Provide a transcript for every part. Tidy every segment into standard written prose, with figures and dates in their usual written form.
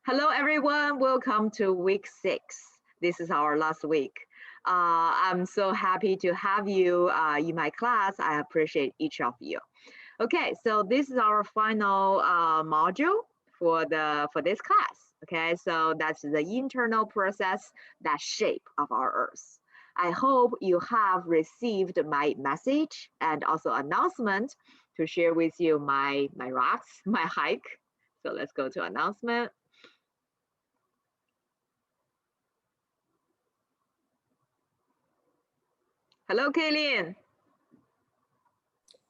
Hello, everyone. Welcome to week 6. This is our last week. I'm so happy to have you in my class. I appreciate each of you. Okay, so this is our final module for this class. Okay, so that's the internal process that shape of our Earth. I hope you have received my message and also announcement to share with you my rocks, my hike. So let's go to announcement. Hello, Kaylin.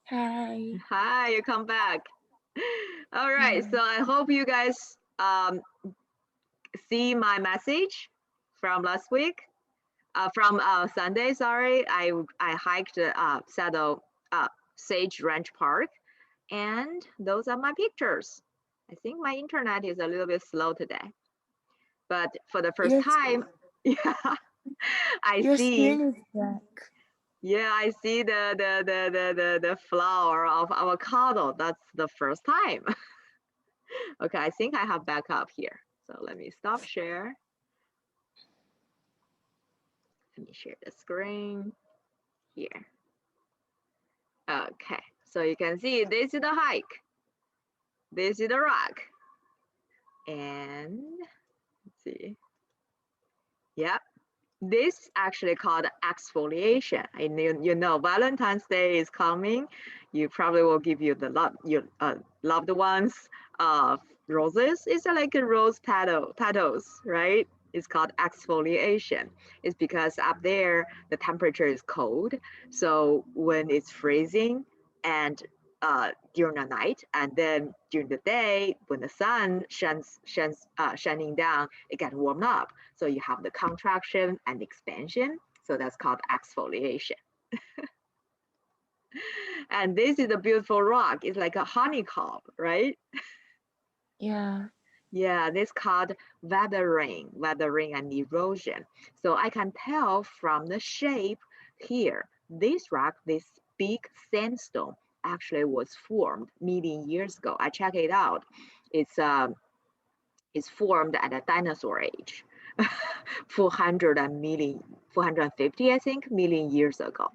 Hi. Hi, you come back. All right, so I hope you guys see my message from last week. From Sunday, sorry, I hiked Saddle Sage Ranch Park, and those are my pictures. I think my internet is a little bit slow today, but for the first time, yeah, Your screen is black. Yeah, I see the flower of avocado. That's the first time. Okay, I think I have backup here. So let me stop share. Let me share the screen here. Okay, so you can see this is the hike. This is the rock. And let's see. Yep. This actually called exfoliation. And you know, Valentine's Day is coming. You probably will give you your loved ones roses. It's like a rose petals, right? It's called exfoliation. It's because up there the temperature is cold. So when it's freezing and during the night, and then during the day when the sun shining down, it gets warmed up. So you have the contraction and expansion. So that's called exfoliation. And this is a beautiful rock. It's like a honeycomb, right? Yeah. Yeah, this called weathering and erosion. So I can tell from the shape here, this rock, this big sandstone actually was formed million years ago. I check it out. It's formed at a dinosaur age, 450, I think, million years ago.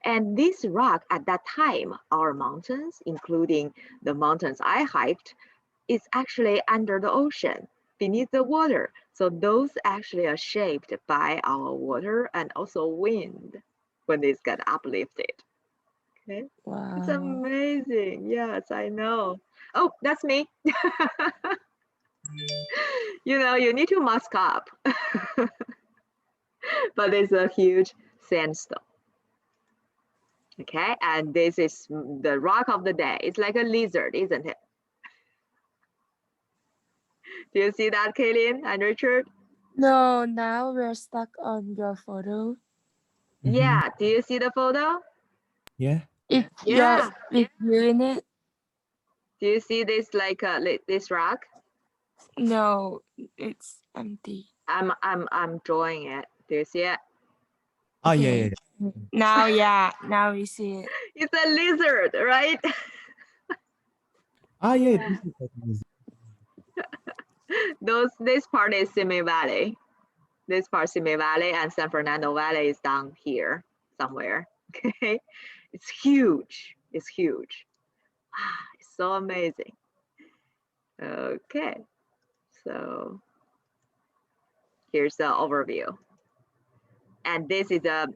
And this rock at that time, our mountains, including the mountains I hiked, is actually under the ocean, beneath the water. So those actually are shaped by our water and also wind when this get uplifted. Okay. Wow. It's amazing. Yes, I know. Oh, that's me. You know, you need to mask up. But it's a huge sandstone. Okay, and this is the rock of the day. It's like a lizard, isn't it? Do you see that, Kaylin and Richard? No, now we're stuck on your photo. Yeah, do you see the photo? Yeah. If Yeah. you're in it. Do you see this like this rock? No, it's empty. I'm drawing it. Do you see it? Oh, yeah. Now we see it. It's a lizard, right? Ah, yeah. This part is Simi Valley. This part Simi Valley and San Fernando Valley is down here somewhere. Okay, it's huge. It's huge. Ah, it's so amazing. Okay, so here's the overview, and this is the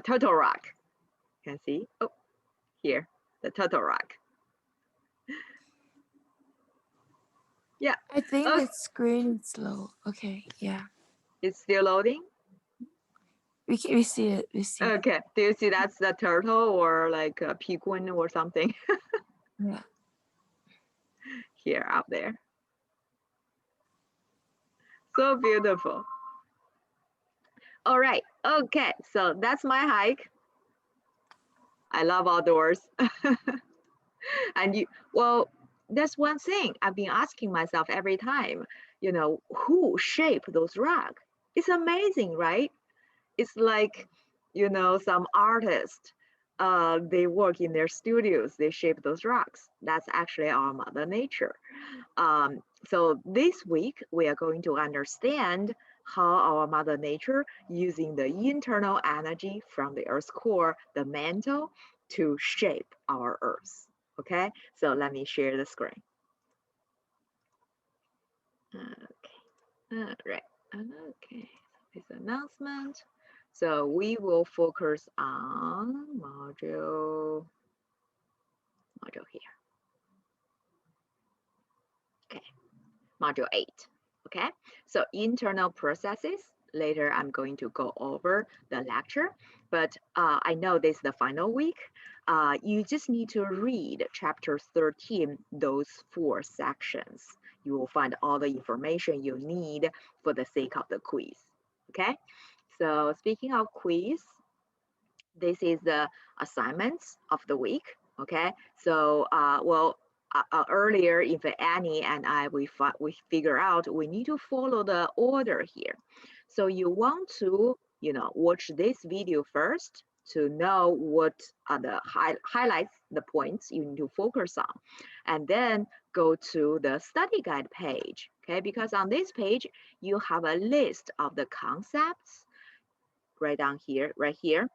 turtle rock. You can see. Oh, here the turtle rock. Yeah. I think the screen is slow. Okay, yeah. It's still loading? We see it. We see it. Okay. Do you see that's the turtle or like a penguin or something? Yeah. Here, up there. So beautiful. All right. Okay. So that's my hike. I love outdoors. And that's one thing I've been asking myself every time, you know, who shaped those rocks? It's amazing, right? It's like, you know, some artist they work in their studios, they shape those rocks. That's actually our Mother Nature. So this week, we are going to understand how our Mother Nature using the internal energy from the Earth's core, the mantle, to shape our Earth. Okay, so let me share the screen. Okay, all right, okay, this announcement. So we will focus on module here. Okay, module 8. Okay, so internal processes. Later, I'm going to go over the lecture, but I know this is the final week. You just need to read chapter 13, those 4 sections. You will find all the information you need for the sake of the quiz. Okay, so speaking of quiz, this is the assignments of the week. Okay, so earlier, if Annie and I we figure out we need to follow the order here. So you want to watch this video first to know what are the highlights, the points you need to focus on, and then go to the study guide page. Okay, because on this page you have a list of the concepts right down here, right here.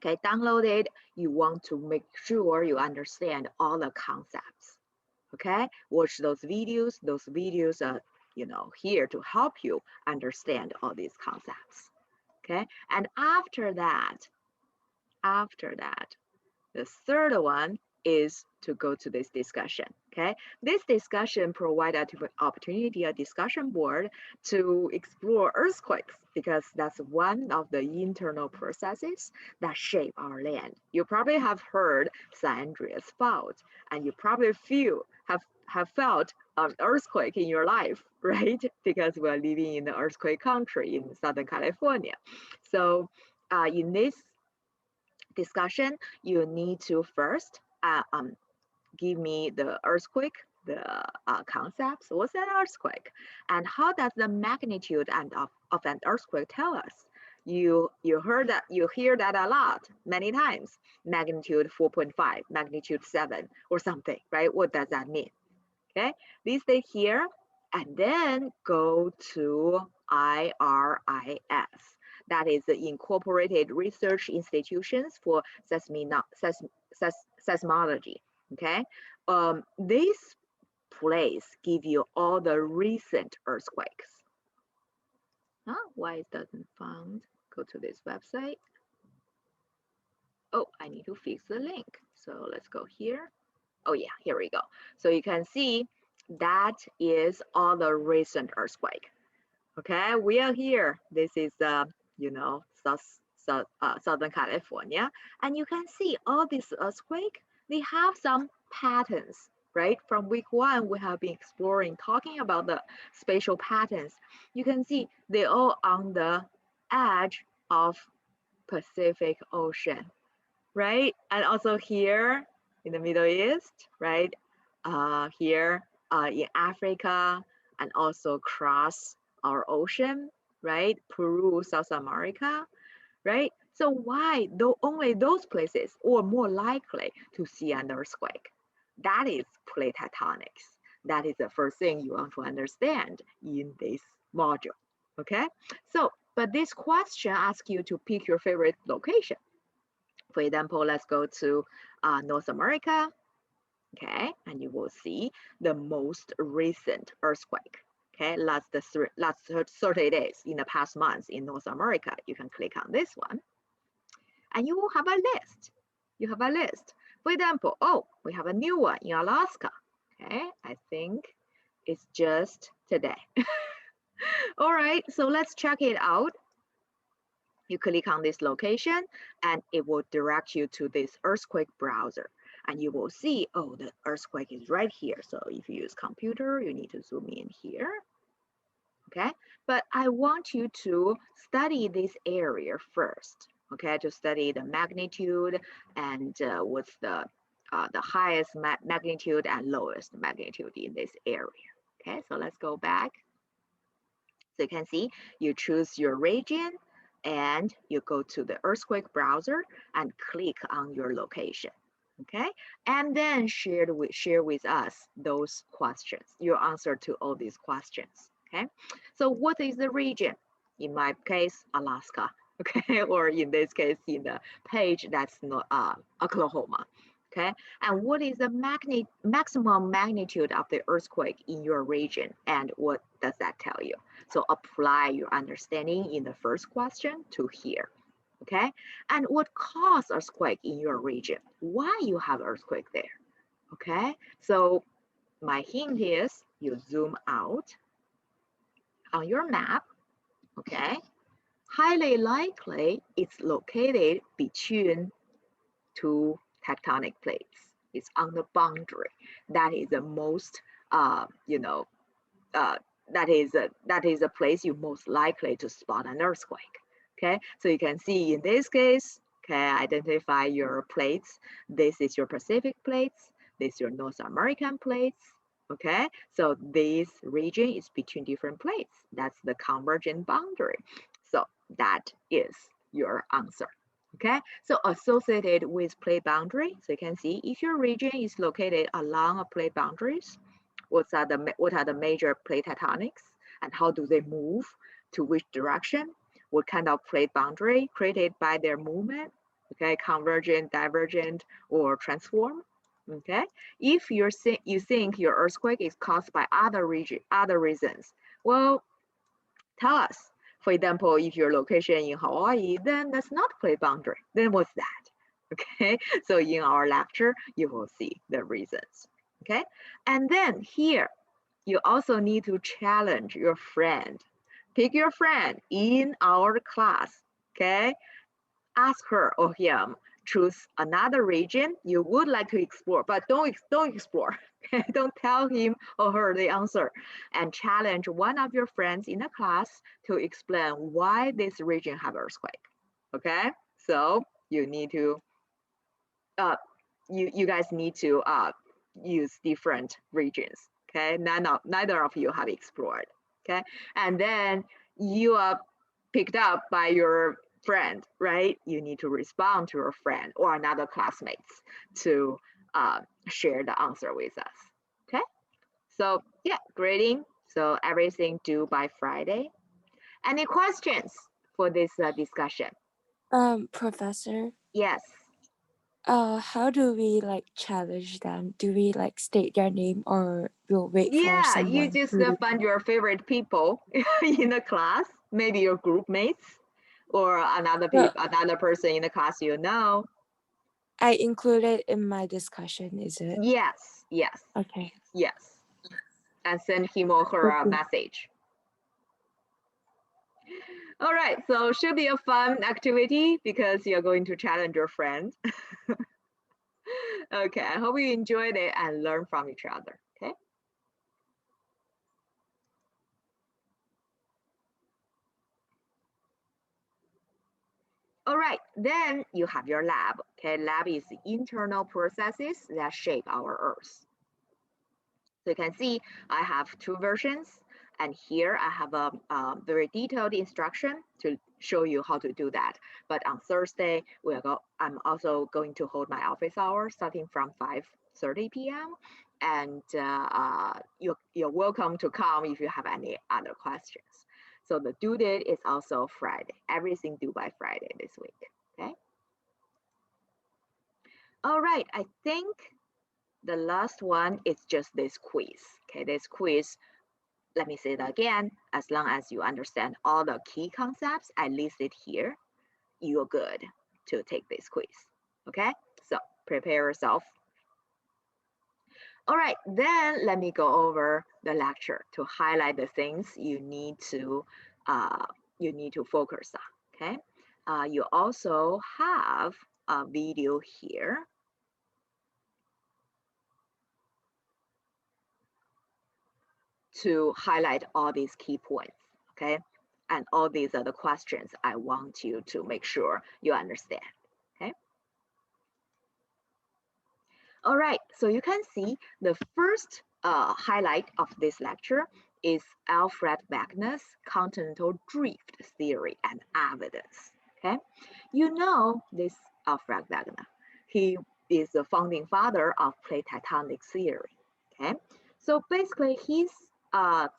Okay, download it. You want to make sure you understand all the concepts. Okay, watch those videos. Those videos are, here to help you understand all these concepts. Okay, and after that, the third one is to go to this discussion. Okay, this discussion provides an opportunity, a discussion board to explore earthquakes, because that's one of the internal processes that shape our land. You probably have heard San Andreas fault, and you probably have felt an earthquake in your life, right? Because we're living in the earthquake country in Southern California. So in this discussion, you need to first give me the earthquake, the concepts. What's an earthquake? And how does the magnitude of an earthquake tell us? You hear that a lot, many times. Magnitude 4.5, magnitude 7, or something, right? What does that mean? Okay, please stay here and then go to IRIS. That is the Incorporated Research Institutions for Seismology. Okay, this place give you all the recent earthquakes. Why it doesn't find? Go to this website. Oh, I need to fix the link. So let's go here. Oh yeah, here we go. So you can see that is all the recent earthquake. Okay, we are here. This is Southern California, and you can see all these earthquake. They have some patterns, right? From week 1, we have been exploring, talking about the spatial patterns. You can see they're all on the edge of Pacific Ocean, right? And also here in the Middle East, right? Here in Africa, and also across our ocean, right? Peru, South America, right? So why only those places, or more likely to see an earthquake? That is plate tectonics. That is the first thing you want to understand in this module, okay? So, but this question asks you to pick your favorite location. For example, let's go to North America, okay? And you will see the most recent earthquake, okay? Last 30 days in the past months in North America. You can click on this one, and you will have a list. You have a list. For example, oh, we have a new one in Alaska, okay? I think it's just today. All right, so let's check it out. You click on this location, and it will direct you to this earthquake browser. And you will see, oh, the earthquake is right here. So if you use computer, you need to zoom in here. Okay, but I want you to study this area first. Okay, to study the magnitude and what's the highest magnitude and lowest magnitude in this area. Okay, so let's go back. So you can see, you choose your region, and you go to the earthquake browser and click on your location. Okay, and then share with us those questions, your answer to all these questions. Okay, so what is the region? In my case, Alaska. Okay, or in this case, in the page, that's not Oklahoma. Okay, and what is the maximum magnitude of the earthquake in your region, and what does that tell you? So apply your understanding in the first question to here. Okay, and what caused earthquake in your region? Why you have earthquake there? Okay, so my hint is you zoom out on your map. Okay, highly likely it's located between two tectonic plates. It's on the boundary. That is the most, you know, that is a place you most likely to spot an earthquake. Okay, so you can see in this case, okay, identify your plates. This is your Pacific plates. This is your North American plates. Okay, so this region is between different plates. That's the convergent boundary. So that is your answer. Okay, so associated with plate boundary, so you can see if your region is located along a plate boundaries, what are the major plate tectonics and how do they move to which direction? What kind of plate boundary created by their movement? Okay, convergent, divergent, or transform. Okay, if you think your earthquake is caused by other reasons, well, tell us. For example, if your location in Hawaii, then that's not plate boundary. Then what's that? Okay, so in our lecture, you will see the reasons. Okay, and then here, you also need to challenge your friend. Pick your friend in our class. Okay, ask her or him, choose another region you would like to explore, but don't explore. Okay? Don't tell him or her the answer, and challenge one of your friends in the class to explain why this region have earthquake. Okay, so you need to, you guys need to use different regions. Okay, neither of you have explored. Okay, and then you are picked up by your friend, right? You need to respond to your friend or another classmates to share the answer with us. Okay, so yeah, grading. So everything due by Friday. Any questions for this discussion? Professor, Yes. how do we like challenge them? Do we like state their name or we'll wait for Yeah, you someone just to find your favorite people in the class, maybe your group mates or Well, another person in the class you know. I include it in my discussion, is it? Yes, yes, Okay. yes. And send him or her a Okay. message. All right, so should be a fun activity because you're going to challenge your friend. Okay, I hope you enjoyed it and learn from each other. Okay. All right, then you have your lab. Okay, lab is the internal processes that shape our Earth. So you can see I have two versions, and here I have a very detailed instruction to show you how to do that. But on Thursday, I'm also going to hold my office hours starting from 5:30 p.m. And you're welcome to come if you have any other questions. So the due date is also Friday. Everything due by Friday this week. Okay. All right. I think the last one is just this quiz. Okay, this quiz, let me say that again. As long as you understand all the key concepts I listed here, you're good to take this quiz. Okay, so prepare yourself. All right, then let me go over the lecture to highlight the things you need to focus on. Okay, you also have a video here. To highlight all these key points, okay? And all these are the questions I want you to make sure you understand, okay? All right, so you can see the first highlight of this lecture is Alfred Wegener's continental drift theory and evidence. Okay, you know this Alfred Wegener. He is the founding father of plate tectonics theory. Okay, so basically his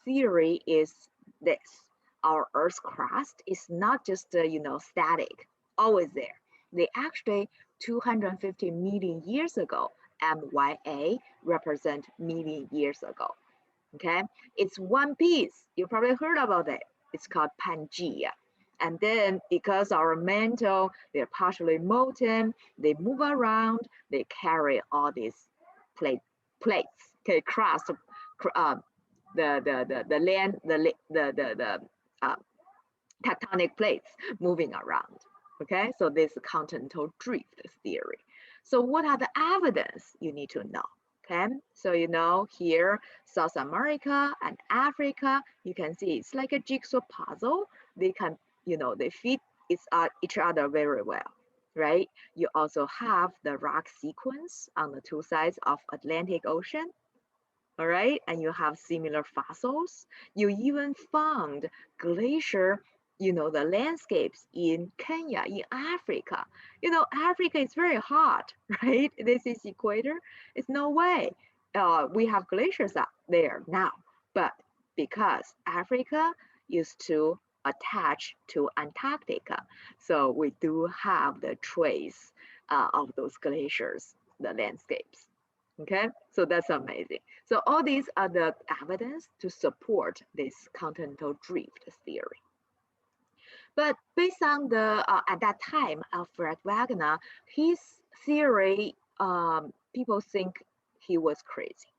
theory is this: our Earth's crust is not just static, always there. They actually 250 million years ago, MYA represent million years ago. Okay, it's one piece. You probably heard about it. It's called Pangea. And then because our mantle, they're partially molten, they move around, they carry all these plates, okay, crust, the land, the tectonic plates moving around. Okay, so this is continental drift theory. So what are the evidence you need to know? Okay, so here, South America and Africa, you can see it's like a jigsaw puzzle. They can, they fit each other very well, right? You also have the rock sequence on the two sides of Atlantic Ocean, all right? And you have similar fossils. You even found glacier, the landscapes in Kenya, in Africa. Africa is very hot, right? This is equator. It's no way we have glaciers up there now. But because Africa used to attach to Antarctica, so we do have the trace of those glaciers, the landscapes. Okay, so that's amazing. So all these are the evidence to support this continental drift theory. But based on the at that time, Alfred Wegener, his theory, people think he was crazy.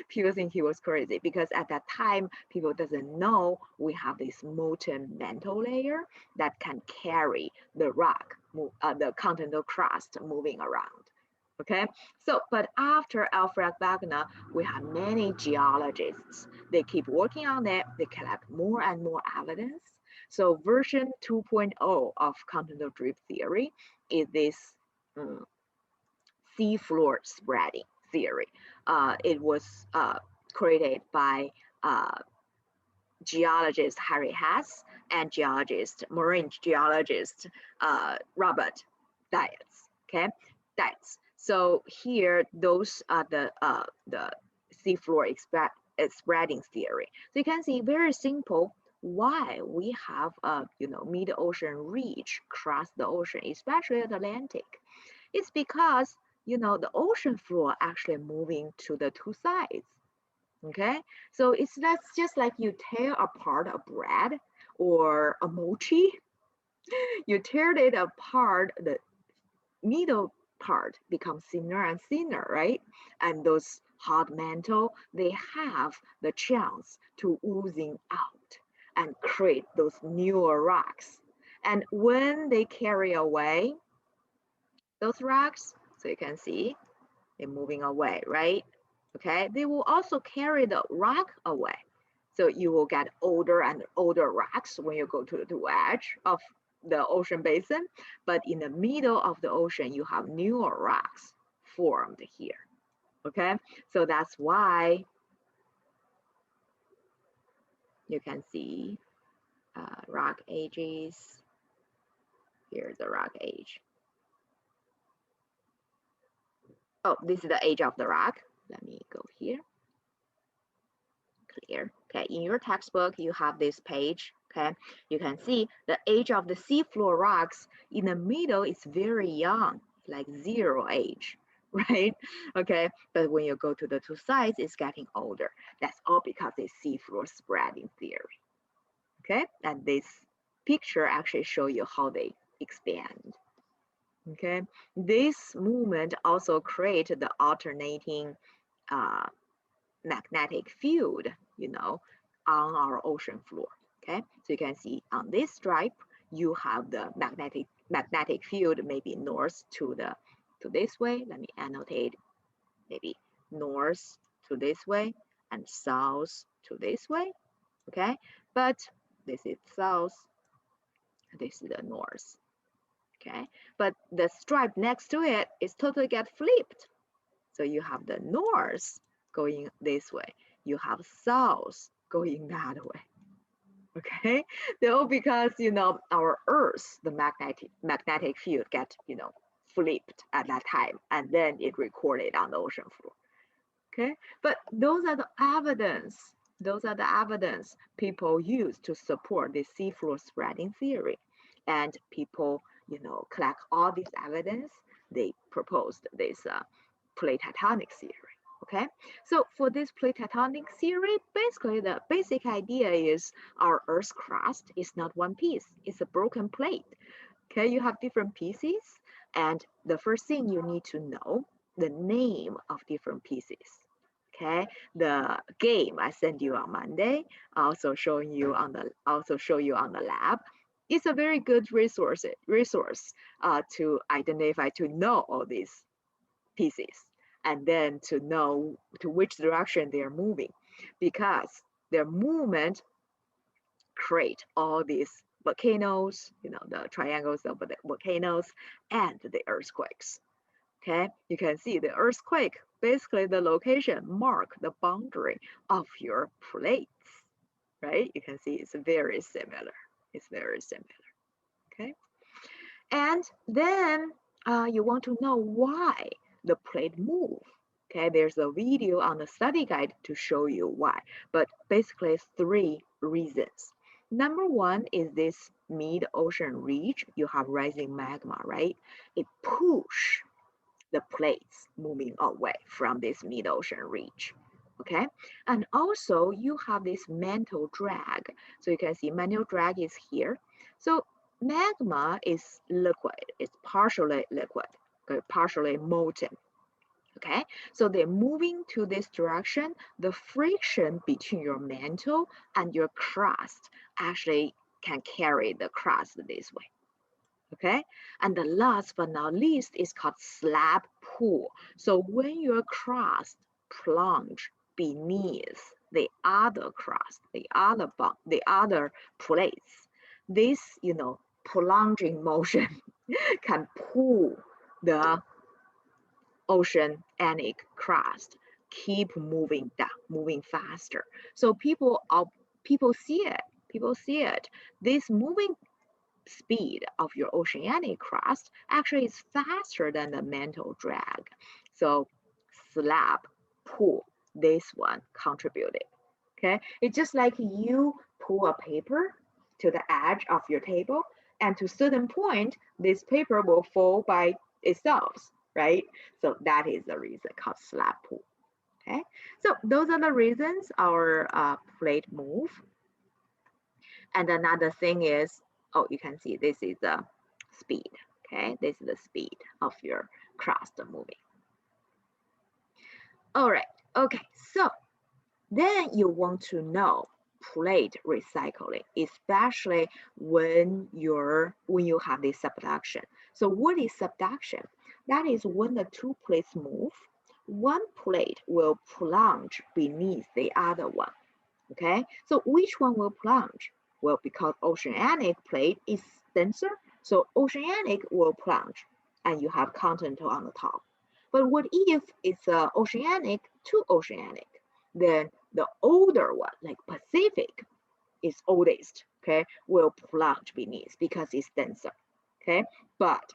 People think he was crazy because at that time, people doesn't know we have this molten mantle layer that can carry the rock, the continental crust moving around. Okay, so but after Alfred Wegener, we have many geologists. They keep working on it. They collect more and more evidence. So version 2.0 of continental drift theory is this seafloor spreading theory. It was created by geologist Harry Hess and marine geologist Robert Dietz. Okay, Dietz. So here, those are the seafloor spreading theory. So you can see very simple why we have a mid-ocean ridge across the ocean, especially the Atlantic. It's because the ocean floor actually moving to the two sides. Okay, so that's just like you tear apart a bread or a mochi. You tear it apart, the middle part becomes thinner and thinner, right? And those hot mantle, they have the chance to oozing out and create those newer rocks. And when they carry away those rocks, so you can see they're moving away, right? Okay, they will also carry the rock away. So you will get older and older rocks when you go to the edge of the ocean basin, but in the middle of the ocean, you have newer rocks formed here. Okay, so that's why you can see rock ages. Here's the rock age. Oh, this is the age of the rock. Let me go here. Clear. Okay, in your textbook, you have this page. Okay, you can see the age of the seafloor rocks in the middle is very young, like 0 age, right? Okay, but when you go to the two sides, it's getting older. That's all because it's seafloor spreading theory. Okay, and this picture actually show you how they expand. Okay, this movement also create the alternating magnetic field, on our ocean floor. Okay, so you can see on this stripe, you have the magnetic field maybe north to this way. Let me annotate, maybe north to this way and south to this way. Okay, but this is south, this is the north. Okay, but the stripe next to it is totally get flipped. So you have the north going this way. you have south going that way. Okay, though because our Earth, the magnetic field get flipped at that time, and then it recorded on the ocean floor. Okay, but those are the evidence. Those are the evidence people use to support the seafloor spreading theory, and people collect all this evidence. They proposed this plate tectonics theory. Okay, so for this plate tectonic theory, basically the basic idea is our Earth's crust is not one piece, it's a broken plate. Okay, you have different pieces, and the first thing you need to know the name of different pieces. Okay, the game I sent you on Monday, also show you on the lab. It's a very good resource to identify, to know all these pieces, and then to know to which direction they are moving, because their movement create all these volcanoes, the triangles of the volcanoes and the earthquakes. Okay, you can see the earthquake, basically the location mark the boundary of your plates, right? You can see it's very similar. It's very similar. Okay, and then you want to know why the plate move. Okay, there's a video on the study guide to show you why, but basically 3 reasons. Number 1 is this mid-ocean ridge. You have rising magma, right? It push the plates moving away from this mid-ocean ridge. Okay, and also you have this mantle drag. So you can see mantle drag is here. So magma is liquid, it's partially liquid, okay, partially molten. Okay, so they're moving to this direction. The friction between your mantle and your crust actually can carry the crust this way. Okay, and the last but not least is called slab pull. So when your crust plunge beneath the other crust, the other plates, this plunging motion can pull the oceanic crust keep moving down, moving faster. So people see it. People see it. This moving speed of your oceanic crust actually is faster than the mantle drag. So slab pull, this one contributed. Okay, it's just like you pull a paper to the edge of your table, and to a certain point, this paper will fall by itself, right? So that is the reason called slab pull. Okay, so those are the reasons our plate move. And another thing is, oh, you can see this is the speed. Okay, this is the speed of your crust moving. All right, okay, so then you want to know plate recycling, especially when you have this subduction. So what is subduction? That is when the 2 plates move, one plate will plunge beneath the other one. Okay, so which one will plunge? Well, because oceanic plate is denser, so oceanic will plunge, and you have continental on the top. But what if it's oceanic to oceanic? Then the older one, like Pacific, is oldest, okay, will plunge beneath because it's denser, okay? But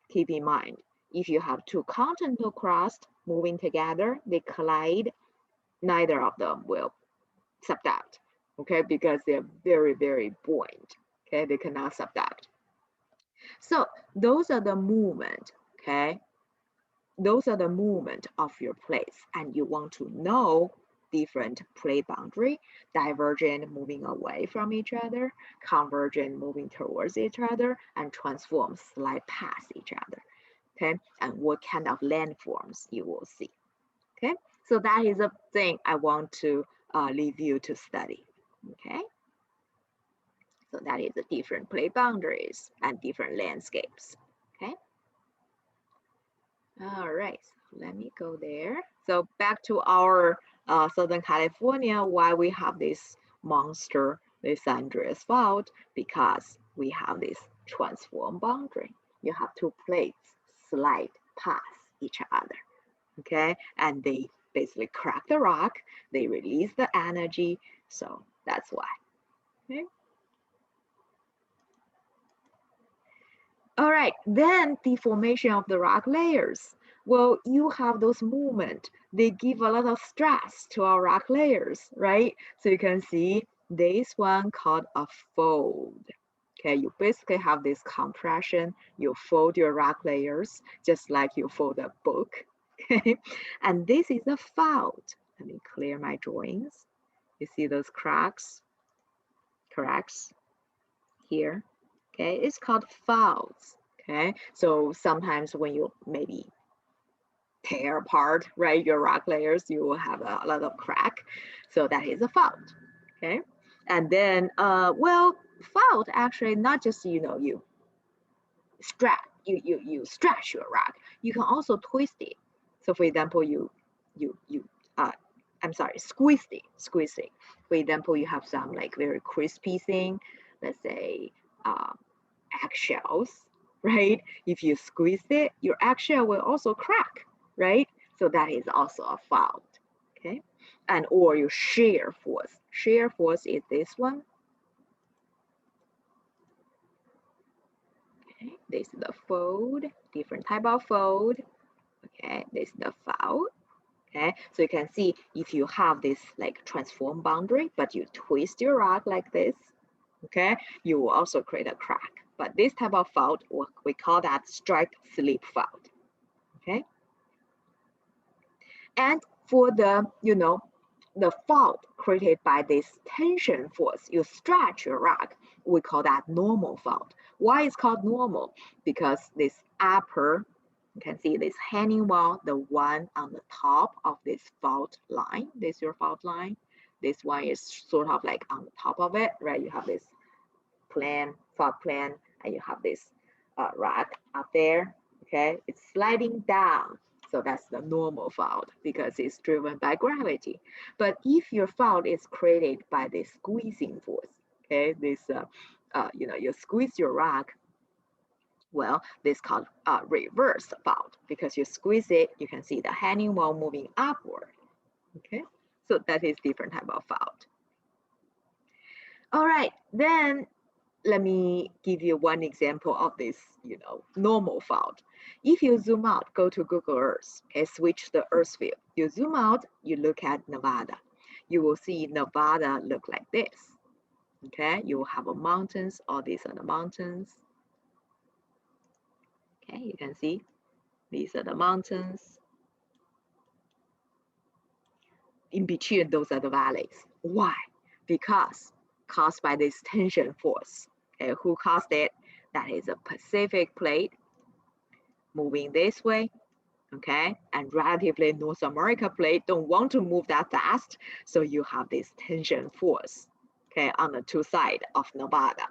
keep in mind, if you have 2 continental crusts moving together, they collide, neither of them will subduct, okay, because they're very, very buoyant, okay, they cannot subduct. So those are the movement, okay, those are the movement of your plates, and you want to know different plate boundary, divergent moving away from each other, convergent moving towards each other, and transform slide past each other, okay, and what kind of landforms you will see, okay. So that is a thing I want to leave you to study, okay. So that is the different plate boundaries and different landscapes, okay. All right, so let me go there. So back to our Southern California, why we have this monster, this Andreas fault, because we have this transform boundary. You have 2 plates slide past each other, okay, and they basically crack the rock, they release the energy. So that's why. Okay. All right, then the formation of the rock layers. Well, you have those movement. They give a lot of stress to our rock layers, right? So you can see this one called a fold. Okay, you basically have this compression. You fold your rock layers just like you fold a book. Okay, and this is a fault. Let me clear my drawings. You see those cracks here. Okay, it's called faults. Okay, so sometimes when you maybe tear apart, right, your rock layers, you will have a lot of crack. So that is a fault. Okay, and then well, fault actually not just you stretch your rock. You can also twist it. So for example, you I'm sorry, squeeze it. For example, you have some like very crispy thing, let's say eggshells, right? If you squeeze it, your eggshell will also crack, right? So that is also a fault, okay? And or your shear force. Shear force is this one. Okay, this is the fold, different type of fold. Okay, this is the fault. Okay, so you can see if you have this like transform boundary, but you twist your rock like this, okay, you will also create a crack. But this type of fault, we call that strike slip fault. Okay, and for the the fault created by this tension force, you stretch your rock, we call that normal fault. Why it's called normal? Because this upper, you can see this hanging wall, the one on the top of this fault line, this is your fault line. This one is sort of like on the top of it, right? You have this plane, fault plane, and you have this rock up there, okay? It's sliding down. So that's the normal fault because it's driven by gravity. But if your fault is created by the squeezing force, okay, this, you squeeze your rock, well, this is called reverse fault because you squeeze it, you can see the hanging wall moving upward, okay? So that is different type of fault. All right, then let me give you one example of this, normal fault. If you zoom out, go to Google Earth, okay, switch the Earth view. You zoom out, you look at Nevada. You will see Nevada look like this, okay? You will have a mountains, all these are the mountains. Okay, you can see these are the mountains. In between, those are the valleys. Why? Because caused by this tension force. Okay, who caused it? That is a Pacific plate moving this way, okay? And relatively North America plate don't want to move that fast, so you have this tension force, okay, on the two sides of Nevada.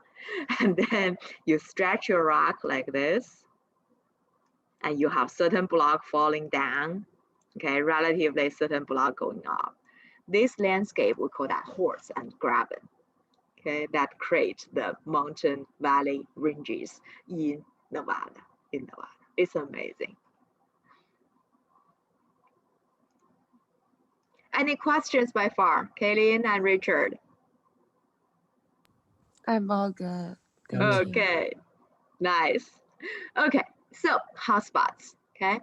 And then you stretch your rock like this, and you have certain block falling down, okay, relatively certain block going up. This landscape, we call that horse and graben, okay, that create the mountain valley ranges in Nevada. It's amazing. Any questions by far, Kaylin and Richard? I'm all good. Thank Good. you. Okay, nice. Okay, so hotspots. Okay,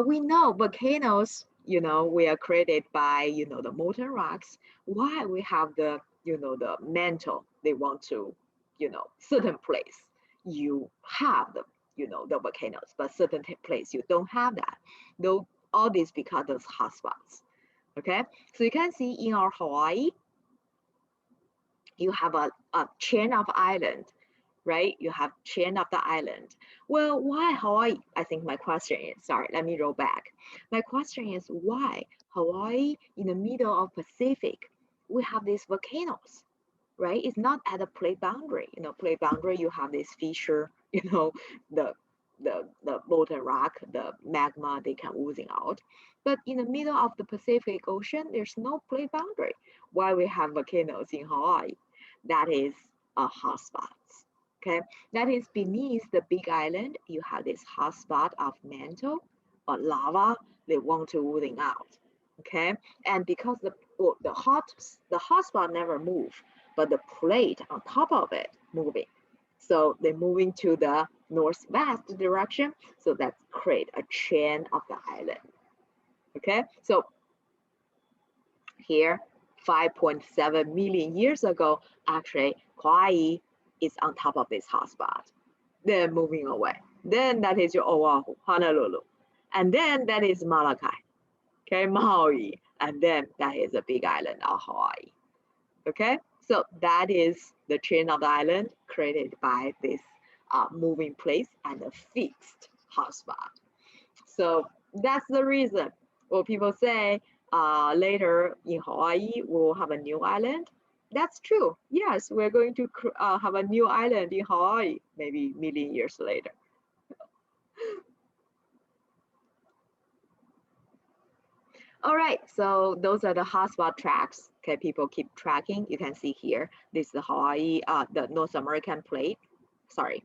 we know volcanoes. We are created by the molten rocks. Why we have the the mantle? They want to certain place you have the volcanoes, but certain place you don't have that. Though all this because of hotspots. Okay, so you can see in our Hawaii, you have a chain of island, right? You have chain of the island. Well, why Hawaii? I think my question is, sorry, let me roll back. My question is why Hawaii in the middle of Pacific, we have these volcanoes, right? It's not at a plate boundary. Plate boundary, you have this feature, the molten rock, the magma, they can oozing out. But in the middle of the Pacific Ocean, there's no plate boundary. Why we have volcanoes in Hawaii? That is a hotspot. Okay, that is beneath the big island. You have this hotspot of mantle or lava. They want to oozing out. Okay, and because the hotspot never move, but the plate on top of it moving, so they're moving to the northwest direction, so that create a chain of the island. Okay, so here 5.7 million years ago, actually Hawaii is on top of this hotspot, then moving away, then that is your Oahu, Honolulu, and then that is Molokai, okay, Maui, and then that is a big island of Hawaii. Okay, so that is the chain of the island created by this moving place and a fixed hotspot. So that's the reason. Well, people say later in Hawaii we'll have a new island. That's true. Yes, we're going to have a new island in Hawaii maybe million years later. All right, so those are the hotspot tracks. Okay, people keep tracking. You can see here, this is the Hawaii, the North American plate, sorry,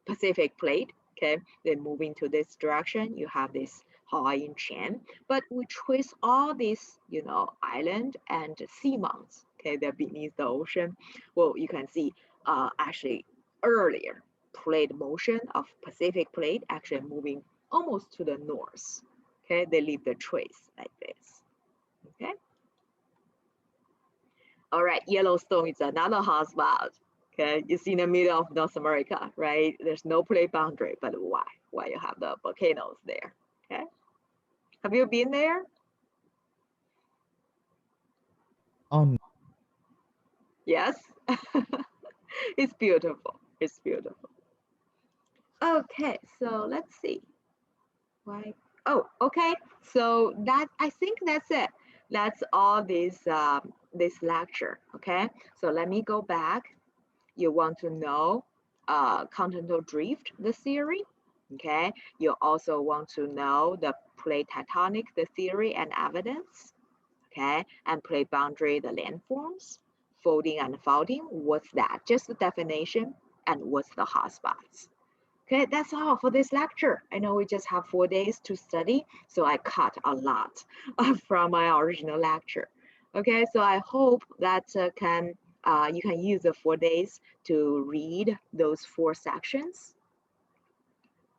Pacific plate. Okay, then moving to this direction, you have this Hawaiian chain. But we trace all these, you know, island and seamounts. Okay, they're beneath the ocean. Well, you can see actually earlier plate motion of Pacific plate actually moving almost to the north. Okay, they leave the trace like this. Okay. All right, Yellowstone is another hotspot. Okay, you see in the middle of North America, right? There's no plate boundary, but why? Why you have the volcanoes there? Okay. Have you been there? Oh, Yes. It's beautiful. It's beautiful. Okay, so let's see. Why? Oh, okay. So that I think that's it. That's all this lecture. Okay. So let me go back. You want to know continental drift, the theory. Okay. You also want to know the plate tectonic, the theory and evidence. Okay. And plate boundary, the landforms, folding and faulting. What's that? Just the definition and what's the hotspots. Okay, that's all for this lecture. I know we just have 4 days to study, so I cut a lot from my original lecture. Okay, so I hope that you can use the 4 days to read those 4 sections.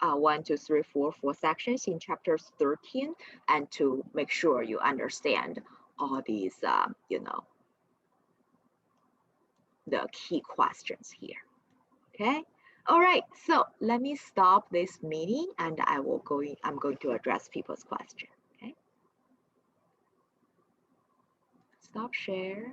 1, 2, 3, 4 sections in chapters 13, and to make sure you understand all these, you know, the key questions here. Okay. All right, so let me stop this meeting and I'm going to address people's questions. Okay. Stop share.